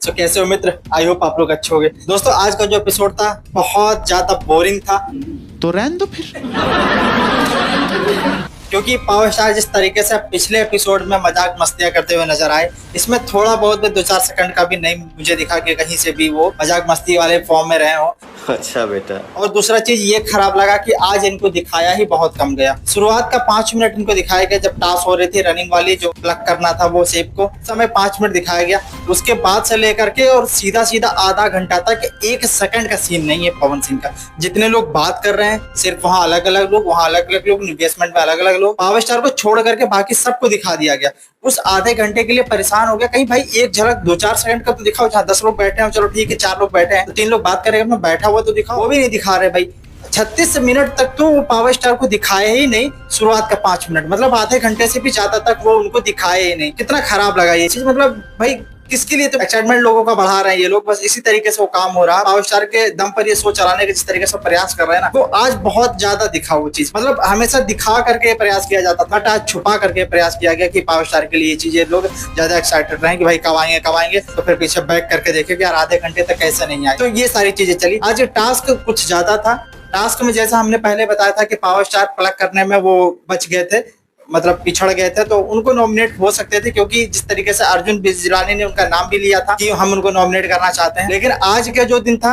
सो कैसे हो मित्र? I hope आप लोग अच्छे होंगे। दोस्तों आज का जो एपिसोड था बहुत ज्यादा बोरिंग था, तो रहने दो फिर। क्योंकि पावर स्टार जिस तरीके से पिछले एपिसोड में मजाक मस्तियां करते हुए नजर आए, इसमें थोड़ा बहुत भी 2-4 सेकंड का भी नहीं मुझे दिखा कि कहीं से भी वो मजाक मस्ती वाले फॉर्म में रहे हो। अच्छा बेटा। और दूसरा चीज ये खराब लगा कि आज इनको दिखाया ही बहुत कम गया। शुरुआत का 5 मिनट इनको दिखाया गया जब टास्क हो रही थी रनिंग वाली, जो प्लग करना था वो शेप को, समय 5 मिनट दिखाया गया। उसके बाद से लेकर के और सीधा सीधा आधा घंटा तक 1 सेकंड का सीन नहीं है पवन सिंह का। जितने लोग बात कर रहे हैं सिर्फ वहाँ अलग अलग लोग, वहाँ अलग अलग लोग, इन्वेस्टमेंट में अलग अलग लोग, पावर स्टार को छोड़ करके बाकी सबको दिखा दिया गया। उस आधे घंटे के लिए परेशान हो गया। कहीं भाई एक झलक 2-4 सेकंड का तो दिखाओ, जहाँ 10 लोग बैठे हैं चलो ठीक है, 4 लोग बैठे हैं तो 3 लोग बात करेंगे, अपना बैठा हुआ तो दिखाओ, वो भी नहीं दिखा रहे भाई। 36 मिनट तक तो वो पावर स्टार को दिखाए ही नहीं। शुरुआत का 5 मिनट मतलब आधे घंटे से भी ज्यादा तक वो उनको दिखाए ही नहीं। कितना खराब लगा ये चीज। मतलब भाई किसके लिए तो एक्साइटमेंट लोगों का बढ़ा रहे हैं ये लोग, बस इसी तरीके से वो काम हो रहा है। पावर स्टार के दम पर ये शो चलाने के जिस तरीके से प्रयास कर रहे हैं ना, वो आज बहुत ज्यादा दिखा वो चीज। मतलब हमेशा दिखा करके प्रयास किया जाता था, आज छुपा करके प्रयास किया गया कि पावर स्टार के लिए ये चीजें लोग ज्यादा एक्साइटेड रहे कि भाई कब आएंगे, तो फिर पीछे बैक करके देखे कि यार आधे घंटे तक कैसे नहीं आए। तो ये सारी चीजें चली। आज टास्क कुछ ज्यादा था। टास्क में जैसा हमने पहले बताया था कि पावर स्टार प्लग करने में वो बच गए थे, मतलब पिछड़ गए थे, तो उनको नॉमिनेट हो सकते थे, क्योंकि जिस तरीके से अर्जुन बिजलानी ने उनका नाम भी लिया था कि हम उनको नॉमिनेट करना चाहते हैं। लेकिन आज का जो दिन था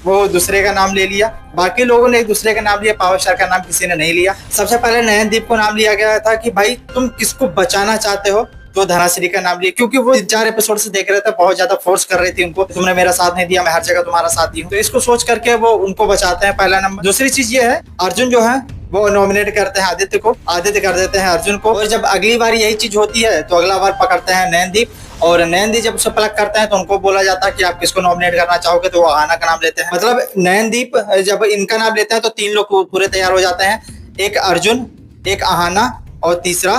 वो दूसरे का नाम ले लिया। बाकी लोगों ने एक दूसरे का नाम लिया, पावर स्टार का नाम किसी ने नहीं लिया। सबसे पहले नयनदीप को नाम लिया गया था कि भाई तुम किसको बचाना चाहते हो, तो धनाश्री का नाम लिया, क्योंकि वो 4 एपिसोड से देख रहे थे, बहुत ज्यादा फोर्स कर रही थी उनको, तुमने मेरा साथ नहीं दिया, मैं हर जगह तुम्हारा साथ दी हूँ। तो इसको सोच करके वो उनको बचाते हैं, पहला नंबर। दूसरी चीज ये है, अर्जुन जो है वो नॉमिनेट करते हैं आदित्य को, आदित्य कर देते हैं अर्जुन को। और जब अगली बार यही चीज होती है तो अगला बार पकड़ते हैं नयनदीप, और नयनदीप जब उसे प्लग करते हैं तो उनको बोला जाता है कि आप किसको नॉमिनेट करना चाहोगे, तो वो आहाना का नाम लेते हैं। मतलब नयनदीप जब इनका नाम लेते हैं तो 3 लोग पूरे तैयार हो जाते हैं, एक अर्जुन, एक आहाना और तीसरा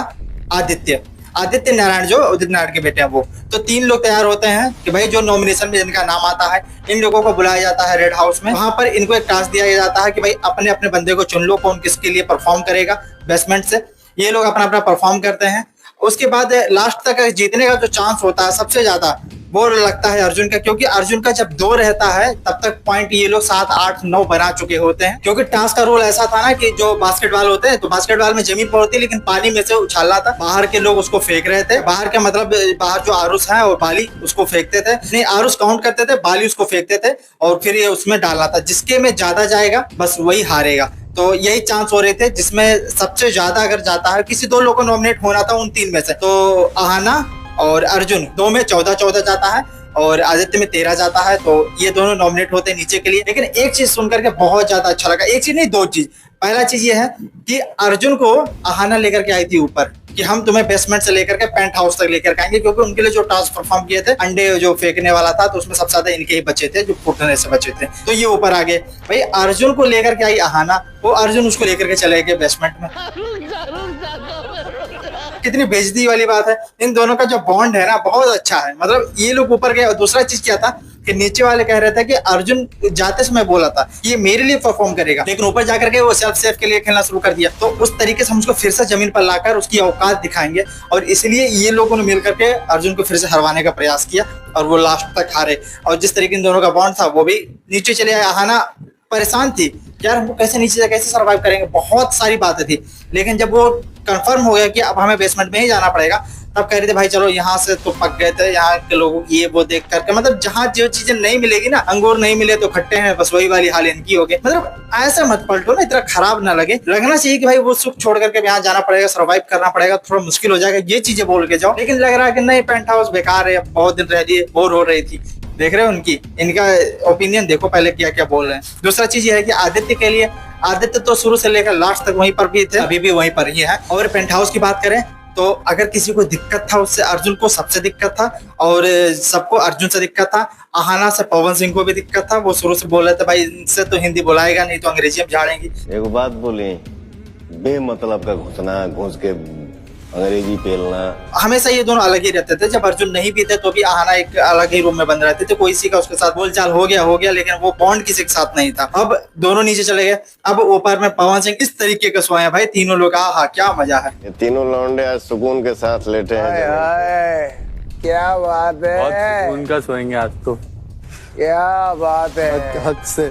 आदित्य नारायण, जो उदित नारायण के बेटे हैं वो। तो 3 लोग तैयार होते हैं कि भाई जो नॉमिनेशन में जिनका नाम आता है इन लोगों को बुलाया जाता है रेड हाउस में। वहां पर इनको एक टास्क दिया जाता है कि भाई अपने अपने बंदे को चुन लो, कौन किसके लिए परफॉर्म करेगा बेसमेंट से। ये लोग अपना अपना परफॉर्म करते हैं। उसके बाद लास्ट तक जीतने का जो चांस होता है सबसे ज्यादा वो लगता है अर्जुन का, क्योंकि अर्जुन का जब 2 रहता है तब तक पॉइंट ये लोग 7, 8, 9 बना चुके होते हैं। क्योंकि टास्क का रूल ऐसा था ना कि जो बास्केटबॉल होते हैं तो बास्केटबॉल में जमीन पर होती है, लेकिन पानी में से उछालना था। बाहर के लोग उसको फेंक रहे थे, बाहर के मतलब बाहर जो आरुष है और बाली उसको फेंकते थे, नहीं आरुष काउंट करते थे, बाली उसको फेंकते थे, और फिर ये उसमें डालना था। जिसके में ज्यादा जाएगा बस वही हारेगा। तो यही चांस हो रहे थे, जिसमें सबसे ज्यादा अगर जाता है, किसी 2 लोग को नॉमिनेट होना था उन 3 में से, तो आहाना और अर्जुन 2 में 14-14 जाता है और आदित्य में 13 जाता है। तो ये दोनों नॉमिनेट होते हैं नीचे के लिए। लेकिन एक चीज सुनकर के बहुत ज्यादा अच्छा लगा, एक चीज नहीं 2 चीज। पहला चीज ये है कि अर्जुन को आहाना लेकर के आई थी ऊपर कि हम तुम्हें बेसमेंट से लेकर के पेंट हाउस तक लेकर आएंगे, क्योंकि उनके लिए जो टास्क परफॉर्म किए थे, अंडे जो फेंकने वाला था, तो उसमें सबसे ज्यादा इनके ही बचे थे जो फूटने से बचे थे। तो ये ऊपर आ गए भाई। अर्जुन को लेकर के आई आहाना, वो अर्जुन उसको लेकर के चले गए बेसमेंट में। कितनी बेइज्जती वाली बात है। इन दोनों का जो बॉन्ड है ना बहुत अच्छा है। मतलब ये लोग ऊपर गए। और दूसरा चीज क्या था कि नीचे वाले कह रहे थे कि अर्जुन जाते समय बोला था ये मेरे लिए परफॉर्म करेगा, लेकिन ऊपर जाकर के वो सेल्फ सेफ के लिए खेलना शुरू कर दिया। तो उस तरीके से हम उसको फिर से जमीन पर लाकर उसकी औकात दिखाएंगे, और इसलिए ये लोगों ने मिलकर के अर्जुन को फिर से हरवाने का प्रयास किया और वो लास्ट तक हारे। और जिस तरीके इन दोनों का बॉन्ड था वो भी नीचे चले आए। आहाना परेशान थी यार हमको कैसे नीचे से कैसे सर्वाइव करेंगे, बहुत सारी बातें थी। लेकिन जब वो कंफर्म हो गया कि अब हमें बेसमेंट में ही जाना पड़ेगा, तब कह रहे थे भाई चलो यहाँ से तो पक गए थे, यहाँ के लोगों ये वो देख करके, मतलब जहाँ जो चीजें नहीं मिलेगी ना, अंगूर नहीं मिले तो खट्टे हैं, बस वही वाली हाल इनकी हो गई। मतलब ऐसा मत पलटो ना, इतना खराब ना लगे। लगना चाहिए कि भाई वो सुख छोड़ करके यहाँ जाना पड़ेगा, सर्वाइव करना पड़ेगा, थोड़ा मुश्किल हो जाएगा, ये चीजें बोल के जाओ। लेकिन लग रहा है कि नहीं, पेंट हाउस बेकार है, बहुत दिन रह लिए, बोर हो रही थी। देख रहे हो इनका ओपिनियन देखो पहले क्या क्या बोल रहे हैं। दूसरा चीज ये है कि आदित्य के लिए, आदित्य तो शुरू से लेकर लास्ट तक वहीं पर भी थे, अभी भी वहीं पर ही है। और पेंट हाउस की बात करें तो अगर किसी को दिक्कत था उससे अर्जुन को सबसे दिक्कत था, और सबको अर्जुन से दिक्कत था। आहाना से पवन सिंह को भी दिक्कत था। वो शुरू से बोल रहे थे भाई इनसे तो हिंदी बोलाएगा नहीं तो अंग्रेजी में झाड़ेंगी। एक बात बोली, बेमतलब का घुसना, घुस के अंग्रेजी पेलना। हमेशा ये दोनों अलग ही रहते थे। जब अर्जुन नहीं भी थे तो भी आहाना एक अलग ही रूम में बंद रहते थे, कोई किसी का उसके साथ बोलचाल हो गया, लेकिन वो बॉन्ड किसी के साथ नहीं था। अब दोनों नीचे चले गए। अब ऊपर में पवन सिंह इस तरीके के सोए हैं भाई, तीनों लोग, आहा क्या मजा है। ये तीनों लौंडे आज सुकून के साथ लेटे हैं। क्या बात बहुत है, सुकून का सोएंगे आज तो, क्या बात है। हद से।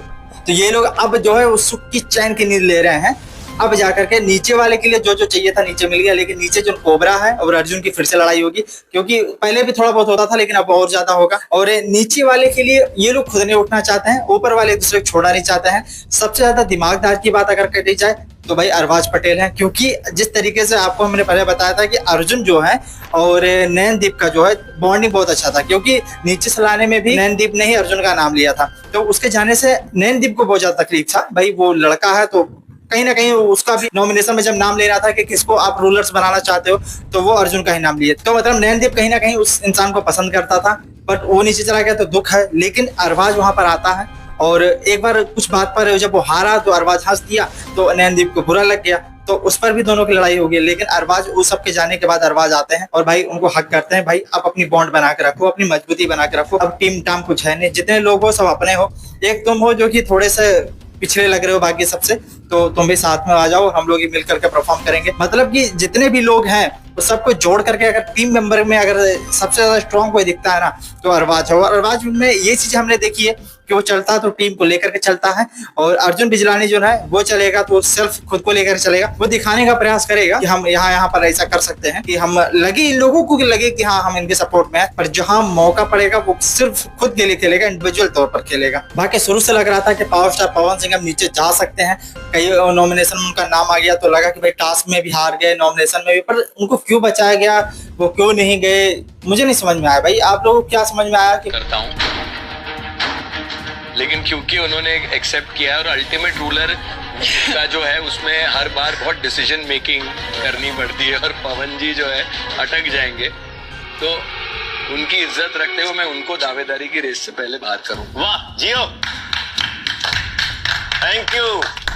तो ये लोग अब जो है वो सुख की चैन की नींद ले रहे हैं। अब जाकर के नीचे वाले के लिए जो जो चाहिए था नीचे मिल गया, लेकिन नीचे जो कोबरा है और अर्जुन की फिर से लड़ाई होगी, क्योंकि पहले भी थोड़ा बहुत होता था लेकिन अब और ज्यादा होगा। और नीचे वाले के लिए ये लोग खुद नहीं उठना चाहते हैं, ऊपर वाले एक दूसरे को छोड़ना नहीं चाहते हैं। सबसे ज्यादा दिमागदार की बात अगर करी जाए तो भाई अरबाज पटेल है, क्योंकि जिस तरीके से आपको हमने पहले बताया था कि अर्जुन जो है और नैनदीप का जो है बॉन्डिंग बहुत अच्छा था, क्योंकि नीचे से लाने में भी नैनदीप ने ही अर्जुन का नाम लिया था। तो उसके जाने से नैनदीप को बहुत ज्यादा तकलीफ था, भाई वो लड़का है तो कहीं ना कहीं उसका भी नॉमिनेशन में जब नाम ले रहा था कि किसको आप रूलर्स बनाना चाहते हो, तो वो अर्जुन का ही नाम लिए। तो मतलब नैनदीप कहीं ना कहीं उस इंसान को पसंद करता था, बट वो नीचे चला गया तो दुख है। लेकिन अरबाज वहां पर आता है और एक बार कुछ बात पर जब वो हारा तो अरबाज हंस दिया, तो नैनदीप को बुरा लग गया, तो उस पर भी दोनों की लड़ाई होगी। लेकिन अरबाज उस सब के जाने के बाद अरबाज आते हैं और भाई उनको हक करते हैं, भाई आप अपनी बॉन्ड बना के रखो, अपनी मजबूती बना के रखो, अब टीम टाम कुछ है नहीं, जितने लोग हो सब अपने हो, एक तुम हो जो कि थोड़े से पिछड़े लग रहे हो बाकी सबसे, तो तुम भी साथ में आ जाओ, हम लोग ही मिल करके परफॉर्म करेंगे। मतलब कि जितने भी लोग हैं वो सबको जोड़ करके अगर टीम मेंबर में अगर सबसे ज्यादा स्ट्रॉन्ग कोई दिखता है ना तो अरबाज है। और अरबाज में ये चीज हमने देखी है कि वो चलता है तो टीम को लेकर के चलता है, और अर्जुन बिजलानी जो है वो चलेगा तो सिर्फ खुद को लेकर चलेगा। वो दिखाने का प्रयास करेगा कि हम यहाँ पर ऐसा कर सकते हैं कि हम लगे, इन लोगों को लगे कि हाँ हम इनके सपोर्ट में है, पर जहां मौका पड़ेगा वो सिर्फ खुद के लिए खेलेगा, इंडिविजुअल तौर पर खेलेगा। बाकी शुरू से लग रहा था कि पावर स्टार पवन सिंह अब नीचे जा सकते हैं, कई नॉमिनेशन में उनका नाम आ गया तो लगा कि भाई टास्क में भी हार गए, नॉमिनेशन में भी, पर उनको क्यों बचाया गया, वो क्यों नहीं गए, मुझे नहीं समझ में आया। भाई आप लोगों को क्या समझ में आया? कि करता हूं, लेकिन क्योंकि उन्होंने एक्सेप्ट किया और अल्टीमेट रूलर का जो है उसमें हर बार बहुत डिसीजन मेकिंग करनी पड़ती है और पवन जी जो है अटक जाएंगे, तो उनकी इज्जत रखते हुए मैं उनको दावेदारी की रेस से पहले बात करूं। वाह जियो,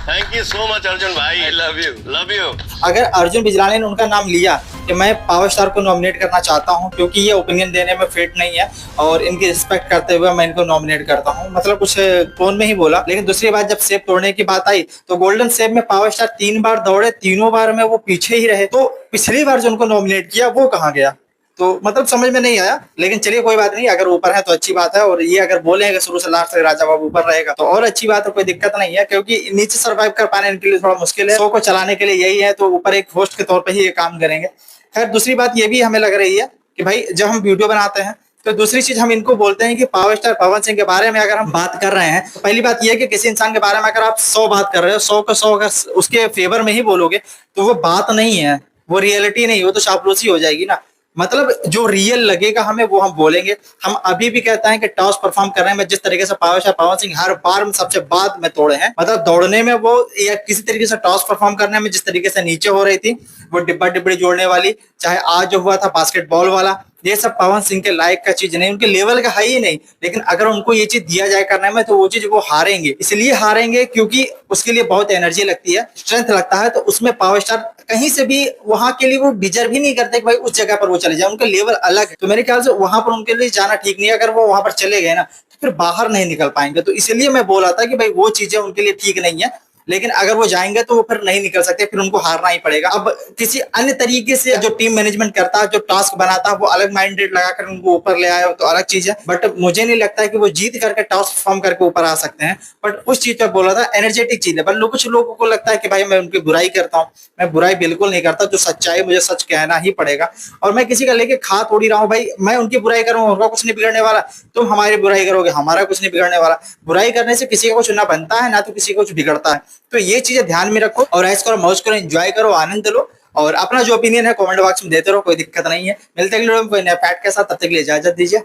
thank you so much Arjun भाई, आई लव यू। अगर अर्जुन बिजलानी ने उनका नाम लिया कि मैं पावर स्टार को नॉमिनेट करना चाहता हूं, क्योंकि ये ओपिनियन देने में फिट नहीं है और इनकी रिस्पेक्ट करते हुए मैं इनको नॉमिनेट करता हूं, मतलब कुछ टोन में ही बोला। लेकिन दूसरी बात जब सेब तोड़ने की बात आई तो गोल्डन सेब में पावर स्टार 3 बार दौड़े, तीनों बार में वो पीछे ही रहे, तो पिछली बार जो उनको नॉमिनेट किया वो कहाँ गया? तो मतलब समझ में नहीं आया। लेकिन चलिए कोई बात नहीं, अगर ऊपर है तो अच्छी बात है, और ये अगर बोलेंगे शुरू से लास्ट तक राजा बाबू ऊपर रहेगा तो और अच्छी बात है, कोई दिक्कत नहीं है, क्योंकि नीचे सर्वाइव कर पाने इनके लिए थोड़ा मुश्किल है। शो को चलाने के लिए यही है, तो ऊपर एक होस्ट के तौर पर ही ये काम करेंगे। खैर दूसरी बात ये भी हमें लग रही है कि भाई जब हम वीडियो बनाते हैं तो दूसरी चीज हम इनको बोलते हैं कि पावर स्टार पवन सिंह के बारे में अगर हम बात कर रहे हैं तो पहली बात यह है कि किसी इंसान के बारे में अगर आप 100 बात कर रहे हो, 100 का 100 अगर उसके फेवर में ही बोलोगे तो वो बात नहीं है, वो रियलिटी नहीं, वो तो चापलूसी हो जाएगी ना। मतलब जो रियल लगेगा हमें वो हम बोलेंगे। हम अभी भी कहते हैं कि टॉस परफॉर्म करने में जिस तरीके से पावर स्टार पवन सिंह हर बार में सबसे बाद में तोड़े हैं, मतलब दौड़ने में वो या किसी तरीके से टॉस परफॉर्म करने में जिस तरीके से नीचे हो रही थी वो डिब्बा डिब्बी जोड़ने वाली, चाहे आज जो हुआ था बास्केटबॉल वाला, ये सब पवन सिंह के लायक का चीज नहीं, उनके लेवल का है ही नहीं। लेकिन अगर उनको ये चीज दिया जाए करने में तो वो चीज वो हारेंगे। इसलिए हारेंगे क्योंकि उसके लिए बहुत एनर्जी लगती है, स्ट्रेंथ लगता है, तो उसमें पावर स्टार कहीं से भी वहां के लिए वो डिजर्व ही नहीं करते कि भाई उस जगह पर वो चले जाए, उनका लेवल अलग है। तो मेरे ख्याल से वहां पर उनके लिए जाना ठीक नहीं है। अगर वो वहां पर चले गए ना तो फिर बाहर नहीं निकल पाएंगे। तो इसलिए मैं बोला था कि भाई वो चीजें उनके लिए ठीक नहीं है, लेकिन अगर वो जाएंगे तो वो फिर नहीं निकल सकते, फिर उनको हारना ही पड़ेगा। अब किसी अन्य तरीके से जो टीम मैनेजमेंट करता है, जो टास्क बनाता है, वो अलग माइंडेड लगाकर उनको ऊपर ले आया तो अलग चीज है, बट मुझे नहीं लगता है कि वो जीत करके टास्क परफॉर्म करके ऊपर आ सकते हैं। बट उस चीज पर बोला था एनर्जेटिक चीज है, पर कुछ लोगों को लगता है कि भाई मैं उनकी बुराई करता हूँ, मैं बुराई बिल्कुल नहीं करता, जो सच्चाई मुझे सच कहना ही पड़ेगा। और मैं किसी का लेके खा थोड़ी रहा हूँ, भाई मैं उनकी बुराई करूँ उनका कुछ नहीं बिगड़ने वाला, तुम हमारी बुराई करोगे हमारा कुछ नहीं बिगड़ने वाला। बुराई करने से किसी का कुछ ना बनता है ना तो किसी को कुछ बिगड़ता है। तो ये चीजें ध्यान में रखो और ऐश करो, मौज करो, एंजॉय करो, आनंद लो, और अपना जो ओपिनियन है कमेंट बॉक्स में देते रहो, कोई दिक्कत नहीं है। मिलते हैं कोई नया फैक्ट के साथ, तब तक के लिए इजाजत दीजिए।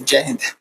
जय हिंद।